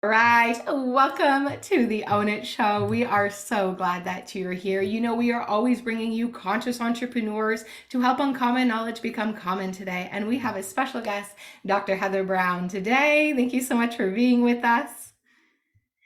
Right. Welcome to the Own It Show. We are so glad that you're here. You know, we are always bringing you conscious entrepreneurs to help uncommon knowledge become common today. And we have a special guest, Dr. Heather Browne, today. Thank you so much for being with us.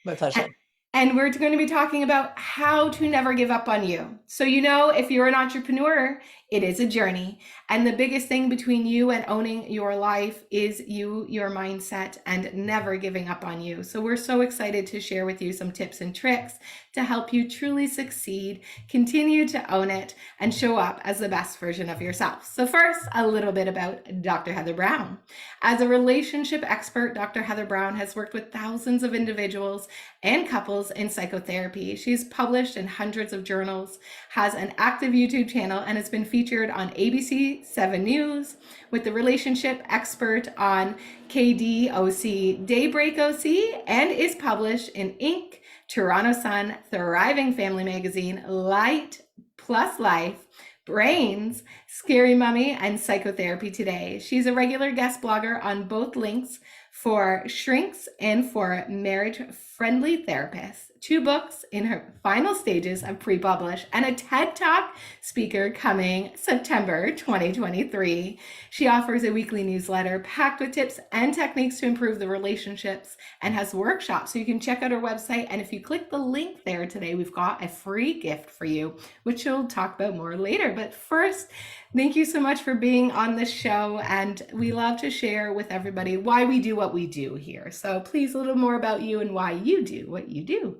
My pleasure. And we're going to be talking about how to never give up on you. So, you know, if you're an entrepreneur, it is a journey. And the biggest thing between you and owning your life is you, your mindset, and never giving up on you. So, we're so excited to share with you some tips and tricks to help you truly succeed, continue to own it, and show up as the best version of yourself. So, first, a little bit about Dr. Heather Browne. As a relationship expert, Dr. Heather Browne has worked with thousands of individuals and couples in psychotherapy. She's published in hundreds of journals, has an active YouTube channel, and has been featured on ABC 7 News with the relationship expert on KDOC Daybreak OC, and is published in Inc., Toronto Sun, Thriving Family Magazine, Light Plus Life, BRAINZ, Scary Mummy, and Psychotherapy Today. She's a regular guest blogger on both links for shrinks and for marriage-friendly therapists. 2 books in her final stages of pre-publish, and a TED Talk speaker coming September 2023. She offers a weekly newsletter packed with tips and techniques to improve the relationships and has workshops. So you can check out her website. And if you click the link there today, we've got a free gift for you, which she'll talk about more later. But first, thank you so much for being on the show. And we love to share with everybody why we do what we do here. So please, a little more about you and why you do what you do.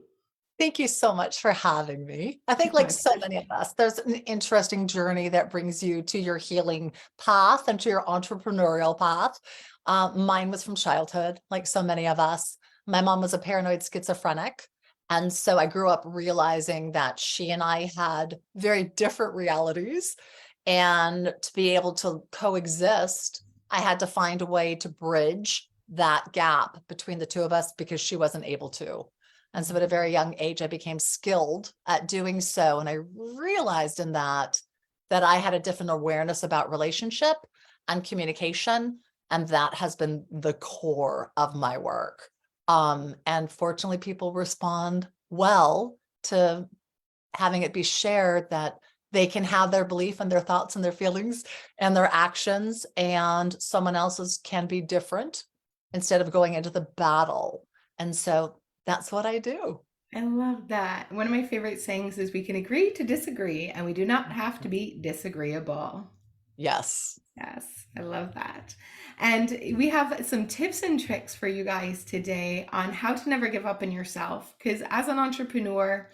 Thank you so much for having me. I think, like My so pleasure. many of us, there's an interesting journey that brings you to your healing path and to your entrepreneurial path. Mine was from childhood, like so many of us. My mom was a paranoid schizophrenic. And so I grew up realizing that she and I had very different realities. And to be able to coexist, I had to find a way to bridge that gap between the two of us because she wasn't able to. And so at a very young age, I became skilled at doing so. And I realized in that I had a different awareness about relationship and communication. And that has been the core of my work. And fortunately, people respond well to having it be shared that they can have their belief and their thoughts and their feelings and their actions, and someone else's can be different instead of going into the battle. And so that's what I do. I love that. One of my favorite sayings is we can agree to disagree and we do not have to be disagreeable. Yes. Yes, I love that. And we have some tips and tricks for you guys today on how to never give up on yourself. Because as an entrepreneur,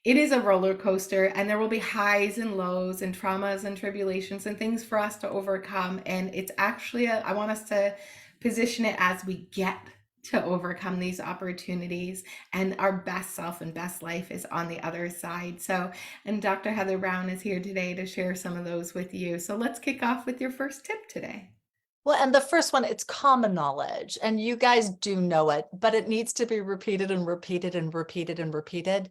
it is a roller coaster and there will be highs and lows and traumas and tribulations and things for us to overcome. And it's actually, I want us to position it as we get to overcome these opportunities, and our best self and best life is on the other side. So, and Dr. Heather Browne is here today to share some of those with you. So let's kick off with your first tip today. Well, and the first one, it's common knowledge, and you guys do know it, but it needs to be repeated and repeated and repeated and repeated.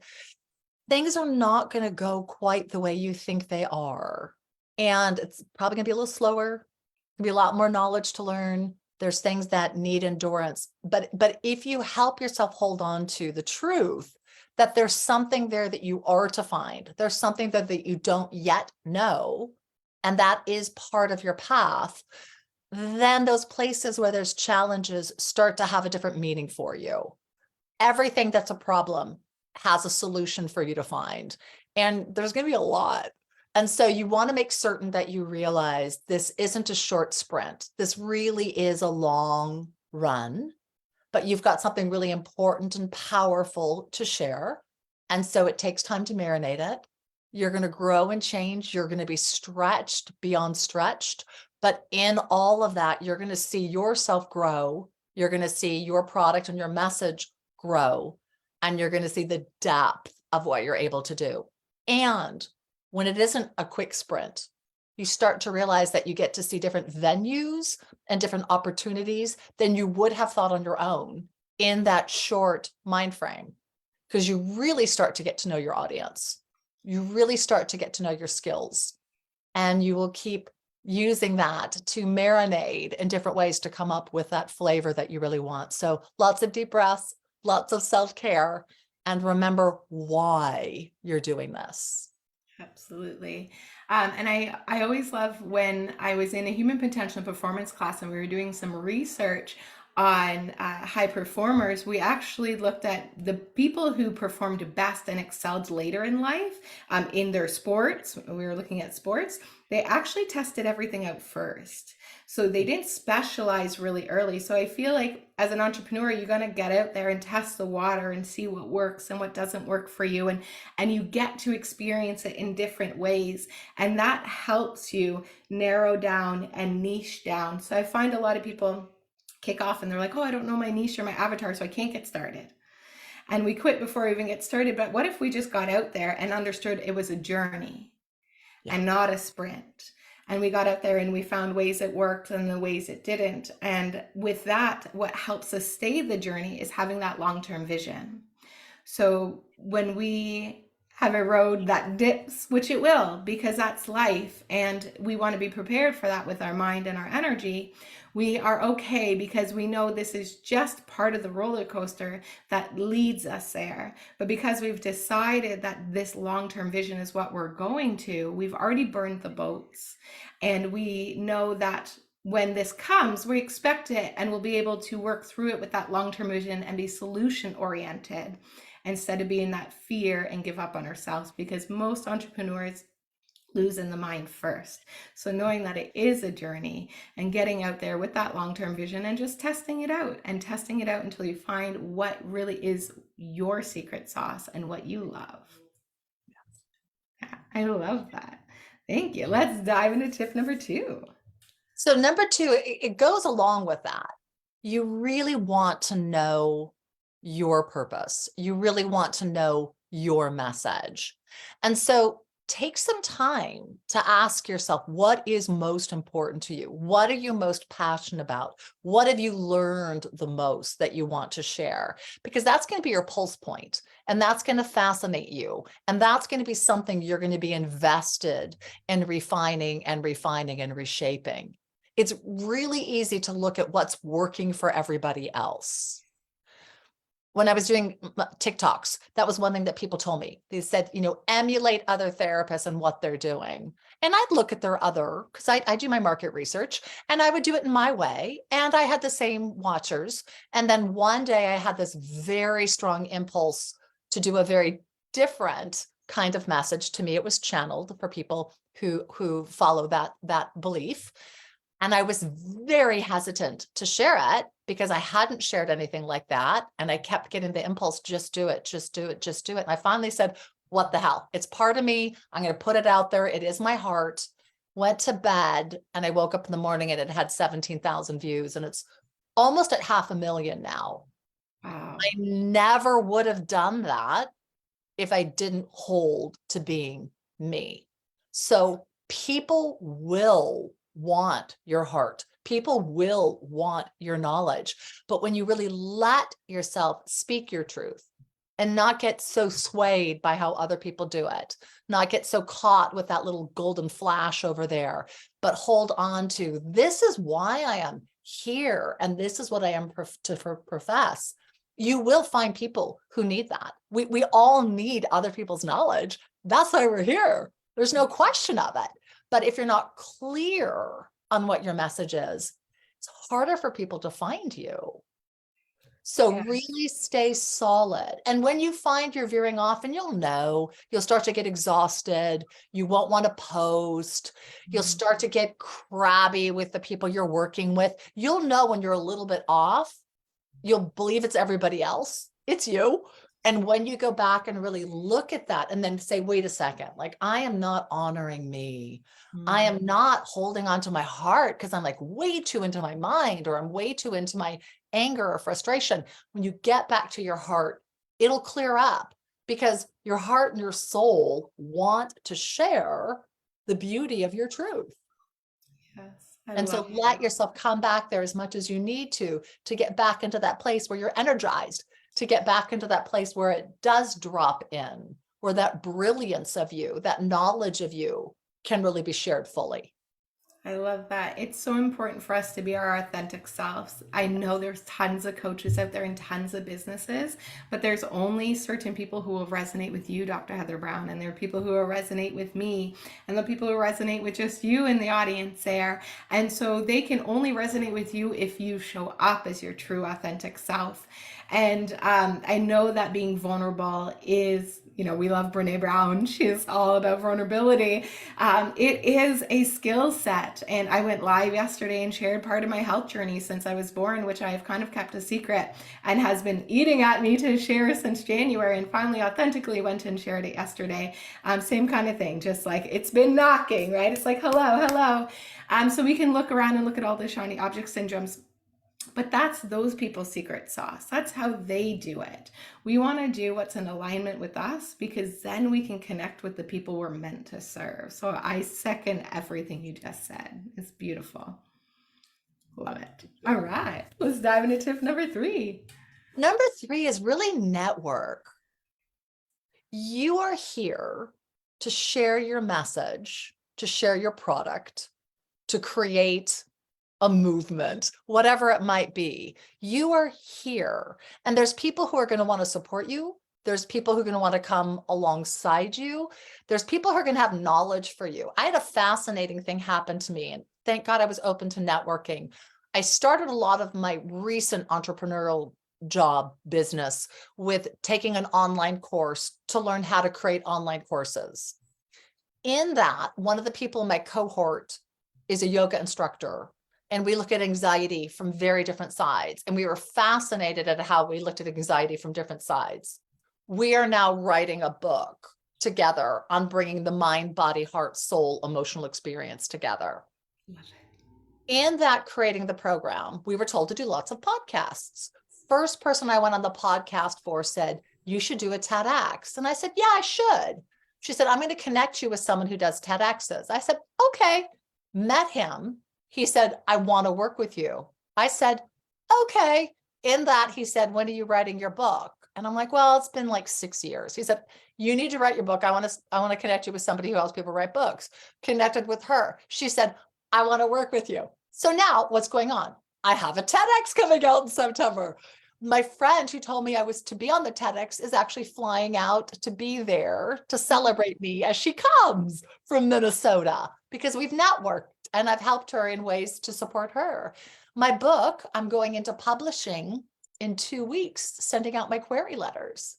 Things are not going to go quite the way you think they are. And it's probably going to be a little slower, be a lot more knowledge to learn. There's things that need endurance, but if you help yourself hold on to the truth that there's something there that you are to find, there's something that you don't yet know, and that is part of your path, then those places where there's challenges start to have a different meaning for you. Everything that's a problem has a solution for you to find, and there's going to be a lot. And so you want to make certain that you realize this isn't a short sprint. This really is a long run, but you've got something really important and powerful to share. And so it takes time to marinate it. You're going to grow and change. You're going to be stretched beyond stretched. But in all of that, you're going to see yourself grow. You're going to see your product and your message grow. And you're going to see the depth of what you're able to do. And when it isn't a quick sprint, you start to realize that you get to see different venues and different opportunities than you would have thought on your own in that short mind frame, because you really start to get to know your audience. You really start to get to know your skills, and you will keep using that to marinate in different ways to come up with that flavor that you really want. So lots of deep breaths, lots of self-care, and remember why you're doing this. Absolutely. And I always love when I was in a human potential and performance class and we were doing some research on high performers. We actually looked at the people who performed best and excelled later in life in their sports. We were looking at sports. They actually tested everything out first. So they didn't specialize really early. So I feel like as an entrepreneur, you're going to get out there and test the water and see what works and what doesn't work for you. And you get to experience it in different ways. And that helps you narrow down and niche down. So I find a lot of people kick off and they're like, oh, I don't know my niche or my avatar, so I can't get started. And we quit before we even get started. But what if we just got out there and understood it was a journey and not a sprint? And we got out there and we found ways it worked and the ways it didn't. And with that, what helps us stay the journey is having that long-term vision. So when we have a road that dips, which it will, because that's life, and we want to be prepared for that with our mind and our energy, we are okay because we know this is just part of the roller coaster that leads us there. But because we've decided that this long-term vision is what we're going to, we've already burned the boats. And we know that when this comes, we expect it and we'll be able to work through it with that long-term vision and be solution oriented instead of being that fear and give up on ourselves, because most entrepreneurs lose in the mind first. So knowing that it is a journey and getting out there with that long-term vision and just testing it out until you find what really is your secret sauce and what you love. Yeah, I love that. Thank you. Let's dive into tip number 2. So number 2, it goes along with that. You really want to know your purpose. You really want to know your message. And so take some time to ask yourself, what is most important to you? What are you most passionate about? What have you learned the most that you want to share? Because that's going to be your pulse point, and that's going to fascinate you. And that's going to be something you're going to be invested in refining and refining and reshaping. It's really easy to look at what's working for everybody else. When I was doing TikToks, that was one thing that people told me. They said, emulate other therapists and what they're doing. And I'd look at their other, because I do my market research, and I would do it in my way. And I had the same watchers. And then one day I had this very strong impulse to do a very different kind of message. To me, it was channeled for people who follow that belief. And I was very hesitant to share it because I hadn't shared anything like that. And I kept getting the impulse, just do it, just do it, just do it. And I finally said, what the hell? It's part of me. I'm going to put it out there. It is my heart. Went to bed and I woke up in the morning and it had 17,000 views, and it's almost at 500,000 now. Wow. I never would have done that if I didn't hold to being me. So people will want your heart. People will want your knowledge. But when you really let yourself speak your truth and not get so swayed by how other people do it, not get so caught with that little golden flash over there, but hold on to, this is why I am here and this is what I am to profess, you will find people who need that. We all need other people's knowledge. That's why we're here. There's no question of it. But if you're not clear on what your message is, it's harder for people to find you. So really stay solid. And when you find you're veering off, and you'll start to get exhausted. You won't want to post. You'll start to get crabby with the people you're working with. You'll know when you're a little bit off. You'll believe it's everybody else. It's you. And when you go back and really look at that and then say, wait a second, like I am not honoring me. I am not holding on to my heart because I'm like way too into my mind, or I'm way too into my anger or frustration. When you get back to your heart, it'll clear up, because your heart and your soul want to share the beauty of your truth. Yes. And so let yourself come back there as much as you need to get back into that place where you're energized, to get back into that place where it does drop in, where that brilliance of you, that knowledge of you can really be shared fully. I love that. It's so important for us to be our authentic selves. I know there's tons of coaches out there and tons of businesses, but there's only certain people who will resonate with you, Dr. Heather Browne, and there are people who will resonate with me, and the people who resonate with just you in the audience there. And so they can only resonate with you if you show up as your true, authentic self. And I know that being vulnerable is, we love Brene Brown. She's all about vulnerability. It is a skill set. And I went live yesterday and shared part of my health journey since I was born, which I have kind of kept a secret and has been eating at me to share since January, and finally authentically went and shared it yesterday. Same kind of thing, just like it's been knocking, right? It's like, hello, hello. So we can look around and look at all the shiny object syndromes. But that's those people's secret sauce. That's how they do it. We want to do what's in alignment with us, because then we can connect with the people we're meant to serve. So I second everything you just said. It's beautiful. Love it. All right. Let's dive into tip number 3. Number 3 is really network. You are here to share your message, to share your product, to create a movement, whatever it might be. You are here, and there's people who are going to want to support you. There's people who are going to want to come alongside you. There's people who are going to have knowledge for you. I had a fascinating thing happen to me, and thank God I was open to networking. I started a lot of my recent entrepreneurial job business with taking an online course to learn how to create online courses. In that, one of the people in my cohort is a yoga instructor, and we look at anxiety from very different sides. And we were fascinated at how we looked at anxiety from different sides. We are now writing a book together on bringing the mind, body, heart, soul, emotional experience together. In that, creating the program, we were told to do lots of podcasts. First person I went on the podcast for said, you should do a TEDx. And I said, yeah, I should. She said, I'm going to connect you with someone who does TEDx's. I said, okay. Met him. He said, I want to work with you. I said, okay. In that, he said, when are you writing your book? And I'm like, well, it's been like 6 years. He said, you need to write your book. I want to connect you with somebody who helps people write books. Connected with her. She said, I want to work with you. So now what's going on? I have a TEDx coming out in September. My friend who told me I was to be on the TEDx is actually flying out to be there to celebrate me as she comes from Minnesota, because we've networked and I've helped her in ways to support her. My book, I'm going into publishing in 2 weeks, sending out my query letters.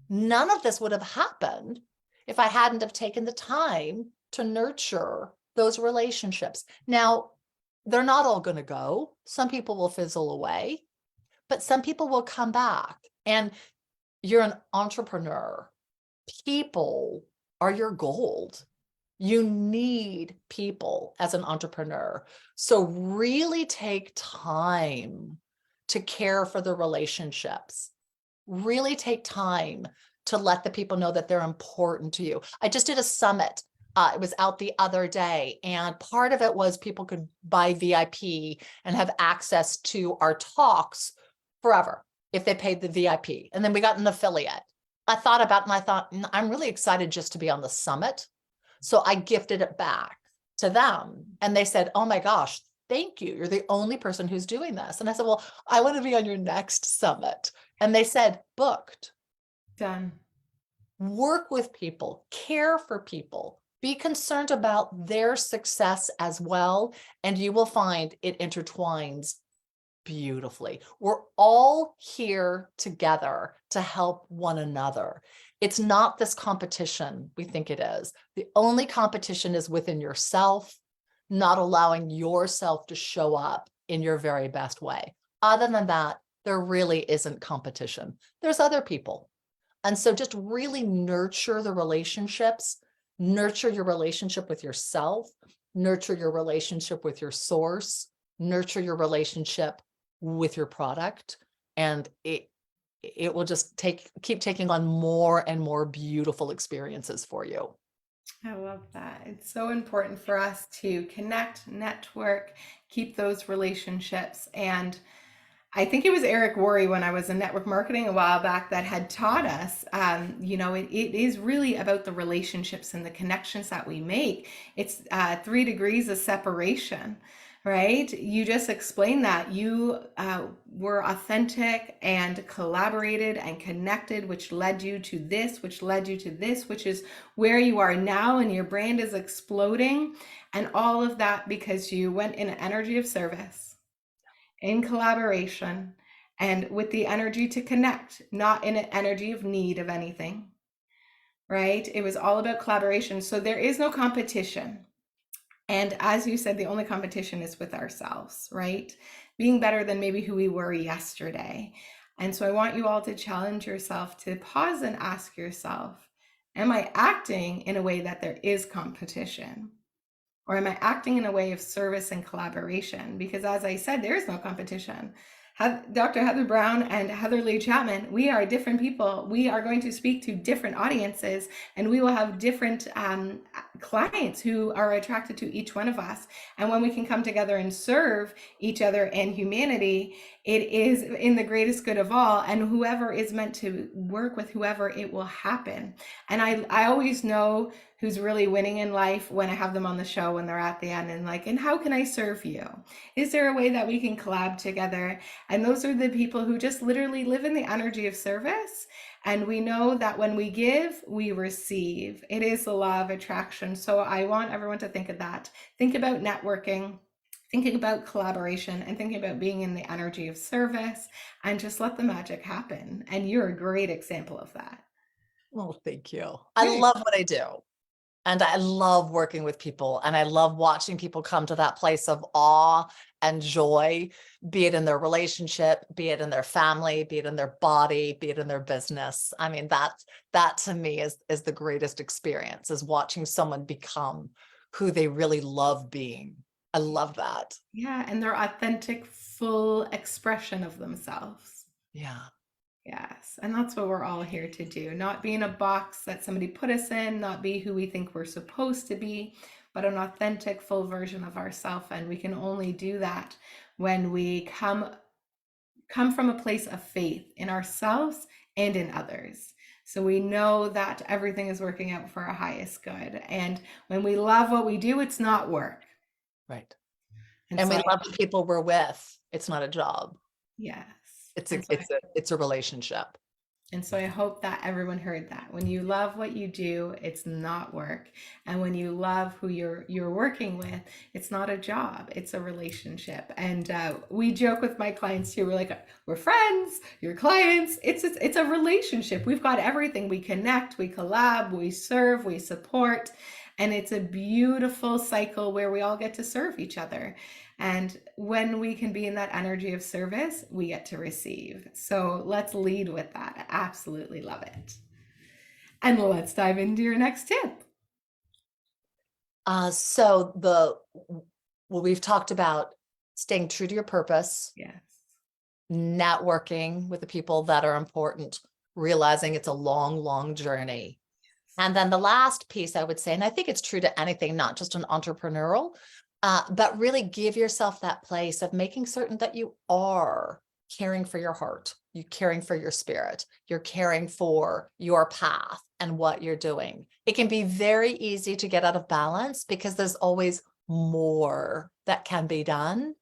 None of this would have happened if I hadn't have taken the time to nurture those relationships. Now, they're not all going to go. Some people will fizzle away, but some people will come back. And you're an entrepreneur. People are your gold. You need people as an entrepreneur. So really take time to care for the relationships. Really take time to let the people know that they're important to you. I just did a summit. It was out the other day, and part of it was people could buy VIP and have access to our talks forever if they paid the VIP. And then we got an affiliate. I thought about it and I thought, I'm really excited just to be on the summit. So I gifted it back to them. And they said, oh my gosh, thank you. You're the only person who's doing this. And I said, well, I want to be on your next summit. And they said, booked. Done. Work with people, care for people. Be concerned about their success as well, and you will find it intertwines beautifully. We're all here together to help one another. It's not this competition we think it is. The only competition is within yourself, not allowing yourself to show up in your very best way. Other than that, there really isn't competition. There's other people. And so just really nurture the relationships. Nurture your relationship with yourself, nurture your relationship with your source, nurture your relationship with your product, and it will just keep taking on more and more beautiful experiences for you. I love that. It's so important for us to connect, network, keep those relationships. And I think it was Eric Worre when I was in network marketing a while back that had taught us, it is really about the relationships and the connections that we make. It's 3 degrees of separation, right? You just explained that you were authentic and collaborated and connected, which led you to this, which led you to this, which is where you are now, and your brand is exploding. And all of that because you went in an energy of service, in collaboration, and with the energy to connect, not in an energy of need of anything, right? It was all about collaboration. So there is no competition. And as you said, the only competition is with ourselves, right? Being better than maybe who we were yesterday. And so I want you all to challenge yourself to pause and ask yourself, am I acting in a way that there is competition? Or am I acting in a way of service and collaboration? Because as I said, there is no competition. Dr. Heather Browne and Heather Lee Chapman, we are different people. We are going to speak to different audiences, and we will have different clients who are attracted to each one of us. And when we can come together and serve each other and humanity, it is in the greatest good of all. And whoever is meant to work with whoever, it will happen. And I always know who's really winning in life when I have them on the show, when they're at the end and like, and how can I serve you? Is there a way that we can collab together? And those are the people who just literally live in the energy of service. And we know that when we give, we receive. It is the law of attraction. So I want everyone to think of that. Think about networking, thinking about collaboration, and thinking about being in the energy of service, and just let the magic happen. And you're a great example of that. Well, thank you. I love what I do. And I love working with people, and I love watching people come to that place of awe and joy, be it in their relationship, be it in their family, be it in their body, be it in their business. I mean, that to me is the greatest experience, is watching someone become who they really love being. I love that. Yeah, and their authentic, full expression of themselves. Yeah. Yes, and that's what we're all here to do. Not be in a box that somebody put us in, not be who we think we're supposed to be, but an authentic, full version of ourselves. And we can only do that when we come from a place of faith in ourselves and in others. So we know that everything is working out for our highest good. And when we love what we do, it's not work. Right. And And so we love the people we're with. It's not a job. yes. It's a relationship. And so I hope that everyone heard that. When you love what you do, it's not work. And when you love who you're working with, it's not a job, it's a relationship. And we joke with my clients too. We're like, we're friends, you're clients. It's a relationship. We've got everything. We connect, we collab, we serve, we support. And it's a beautiful cycle where we all get to serve each other. And when we can be in that energy of service, we get to receive. So let's lead with that. I absolutely love it. And let's dive into your next tip. We've talked about staying true to your purpose. Yes. Networking with the people that are important, realizing it's a long, long journey. And then the last piece I would say, and I think it's true to anything, not just an entrepreneurial, but really give yourself that place of making certain that you are caring for your heart, you're caring for your spirit, you're caring for your path and what you're doing. It can be very easy to get out of balance because there's always more that can be done.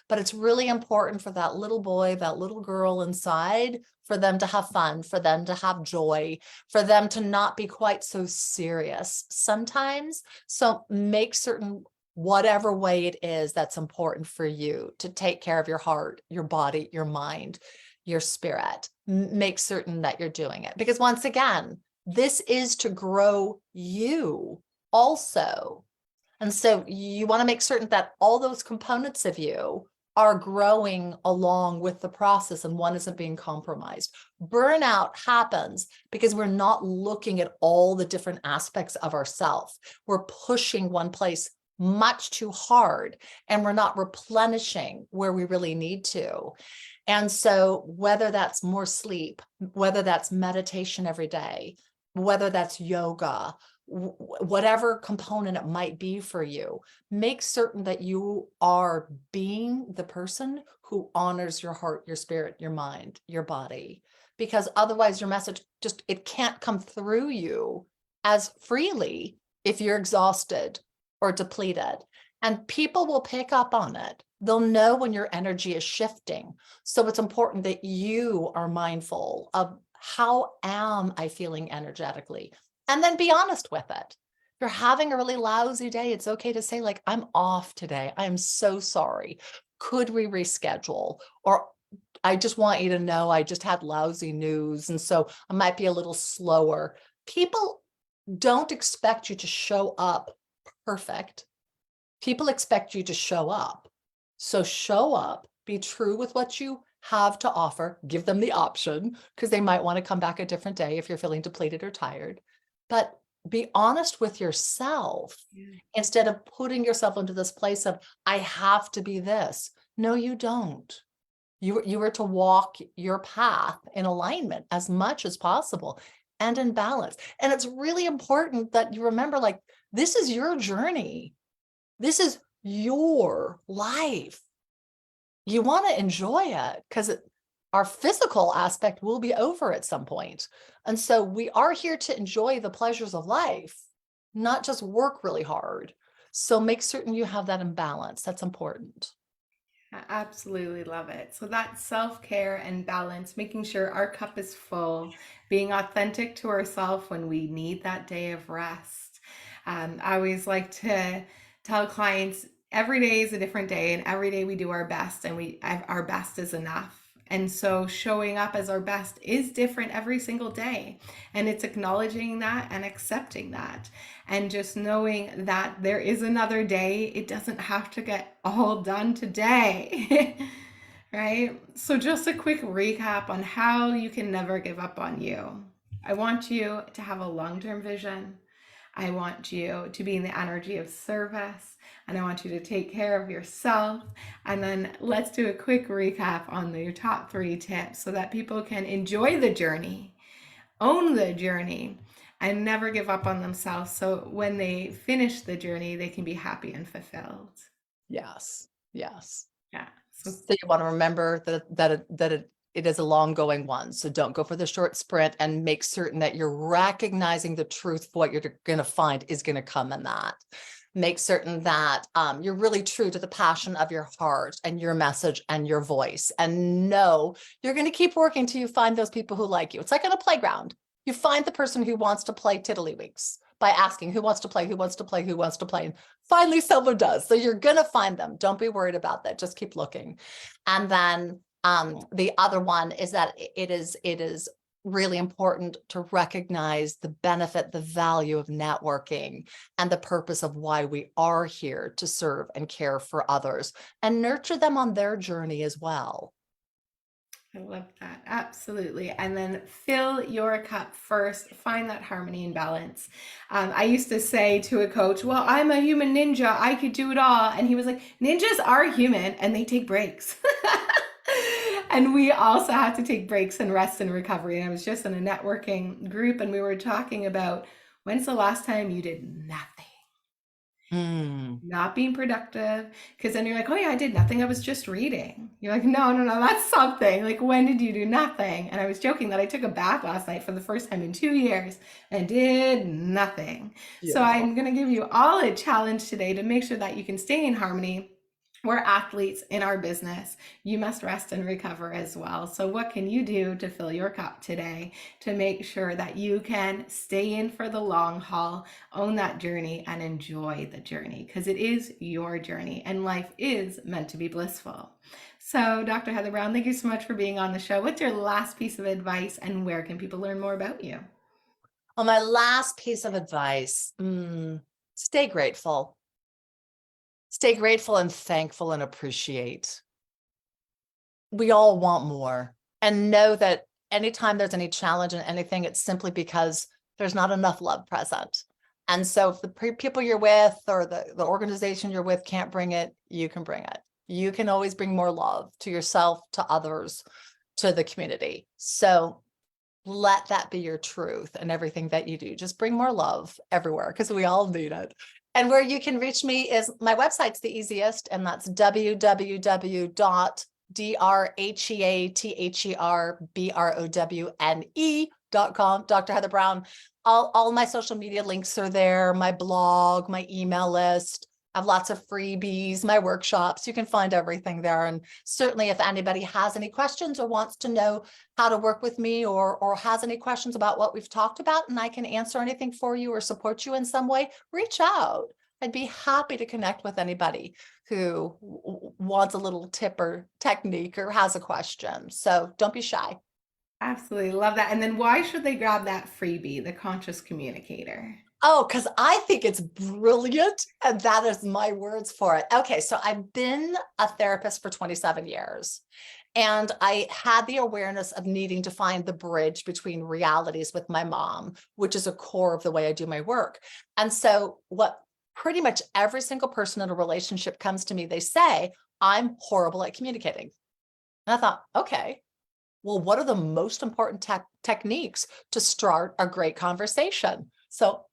But it's really important for that little boy, that little girl inside, for them to have fun, for them to have joy, for them to not be quite so serious sometimes. So make certain, whatever way it is that's important for you, to take care of your heart, your body, your mind, your spirit. Make certain that you're doing it. Because once again, this is to grow you also. And so you want to make certain that all those components of you are growing along with the process, and one isn't being compromised. Burnout happens because we're not looking at all the different aspects of ourselves. We're pushing one place much too hard, and we're not replenishing where we really need to. And so whether that's more sleep, whether that's meditation every day, whether that's yoga, whatever component it might be for you, make certain that you are being the person who honors your heart, your spirit, your mind, your body, because otherwise your message just, it can't come through you as freely if you're exhausted or depleted. And people will pick up on it. They'll know when your energy is shifting. So it's important that you are mindful of, how am I feeling energetically? And then be honest with it. If you're having a really lousy day, it's okay to say, like, I'm off today. I'm so sorry. Could we reschedule? Or I just want you to know I just had lousy news, and so I might be a little slower. People don't expect you to show up perfect. People expect you to show up. So show up, be true with what you have to offer, give them the option, because they might want to come back a different day if you're feeling depleted or tired. But be honest with yourself instead of putting yourself into this place of, I have to be this. No, you don't. You are to walk your path in alignment as much as possible and in balance. And it's really important that you remember, like, this is your journey. This is your life. You want to enjoy it, because our physical aspect will be over at some point. And so we are here to enjoy the pleasures of life, not just work really hard. So make certain you have that in balance. That's important. I absolutely love it. So that's self-care and balance, making sure our cup is full, being authentic to ourselves when we need that day of rest. I always like to tell clients every day is a different day, and every day we do our best, and our best is enough. And so showing up as our best is different every single day. And it's acknowledging that and accepting that. And just knowing that there is another day. It doesn't have to get all done today. Right? So just a quick recap on how you can never give up on you. I want you to have a long-term vision. I want you to be in the energy of service, and I want you to take care of yourself. And then let's do a quick recap on your top 3 tips so that people can enjoy the journey, own the journey, and never give up on themselves. So when they finish the journey, they can be happy and fulfilled. Yes. Yes. Yeah. So you want to remember that it is a long going one. So don't go for the short sprint, and make certain that you're recognizing the truth of what you're going to find is going to come in that. Make certain that you're really true to the passion of your heart and your message and your voice. And know you're going to keep working till you find those people who like you. It's like on a playground. You find the person who wants to play tiddlywinks by asking who wants to play, who wants to play, who wants to play. And finally someone does. So you're going to find them. Don't be worried about that. Just keep looking. And then the other one is that it is really important to recognize the benefit, the value of networking, and the purpose of why we are here to serve and care for others, and nurture them on their journey as well. I love that. Absolutely. And then fill your cup first. Find that harmony and balance. I used to say to a coach, well, I'm a human ninja. I could do it all. And he was like, ninjas are human and they take breaks. And we also have to take breaks and rest and recovery. And I was just in a networking group, and we were talking about, when's the last time you did nothing? Not being productive. Because then you're like, oh yeah, I did nothing. I was just reading. You're like, no, that's something. Like, when did you do nothing? And I was joking that I took a bath last night for the first time in 2 years and did nothing. Yeah. So I'm going to give you all a challenge today to make sure that you can stay in harmony. We're athletes in our business. You must rest and recover as well. So what can you do to fill your cup today to make sure that you can stay in for the long haul, own that journey, and enjoy the journey? Because it is your journey, and life is meant to be blissful. So Dr. Heather Browne, thank you so much for being on the show. What's your last piece of advice, and where can people learn more about you? Well, my last piece of advice, stay grateful. Stay grateful and thankful and appreciate. We all want more, and know that anytime there's any challenge in anything, it's simply because there's not enough love present. And so if the people you're with or the organization you're with can't bring it, you can bring it. You can always bring more love to yourself, to others, to the community. So let that be your truth and everything that you do. Just bring more love everywhere because we all need it. And where you can reach me is my website's the easiest, and that's www.drheatherbrowne.com, Dr. Heather Browne. All my social media links are there, my blog, my email list. I have lots of freebies, my workshops. You can find everything there. And certainly if anybody has any questions or wants to know how to work with me, or has any questions about what we've talked about and I can answer anything for you or support you in some way, reach out. I'd be happy to connect with anybody who wants a little tip or technique or has a question. So don't be shy. Absolutely love that. And then why should they grab that freebie, the Conscious Communicator? Oh, because I think it's brilliant. And that is my words for it. Okay, so I've been a therapist for 27 years. And I had the awareness of needing to find the bridge between realities with my mom, which is a core of the way I do my work. And so what pretty much every single person in a relationship comes to me, they say, I'm horrible at communicating. And I thought, okay, well, what are the most important techniques to start a great conversation? So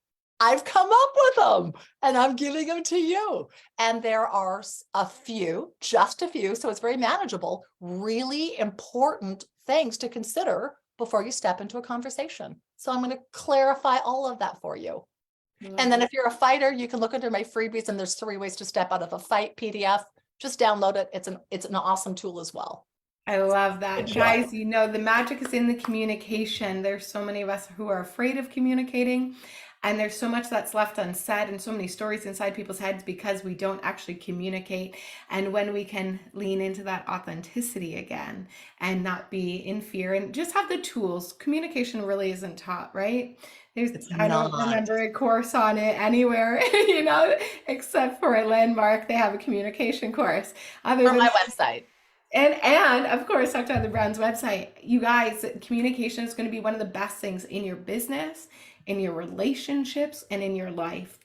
I've come up with them and I'm giving them to you. And there are a few, just a few, so it's very manageable, really important things to consider before you step into a conversation. So I'm going to clarify all of that for you. And then if you're a fighter, you can look under my freebies, and there's 3 ways to step out of a fight PDF. Just download it. It's an awesome tool as well. I love that. Enjoy. Guys, you know, the magic is in the communication. There's so many of us who are afraid of communicating, and there's so much that's left unsaid and so many stories inside people's heads because we don't actually communicate. And when we can lean into that authenticity again and not be in fear and just have the tools, communication really isn't taught, right? I don't remember a course on it anywhere, you know, except for a Landmark, they have a communication course. Other From than my website. and of course, Dr. Heather Browne's website. You guys, communication is going to be one of the best things in your business, in your relationships, and in your life.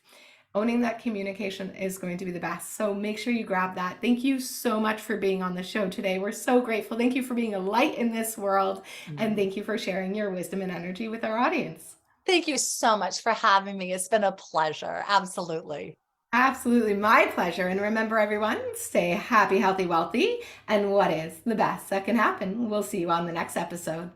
Owning that communication is going to be the best. So make sure you grab that. Thank you so much for being on the show today. We're so grateful. Thank you for being a light in this world. And thank you for sharing your wisdom and energy with our audience. Thank you so much for having me. It's been a pleasure. Absolutely. Absolutely, my pleasure. And remember, everyone, stay happy, healthy, wealthy. And what is the best that can happen? We'll see you on the next episode.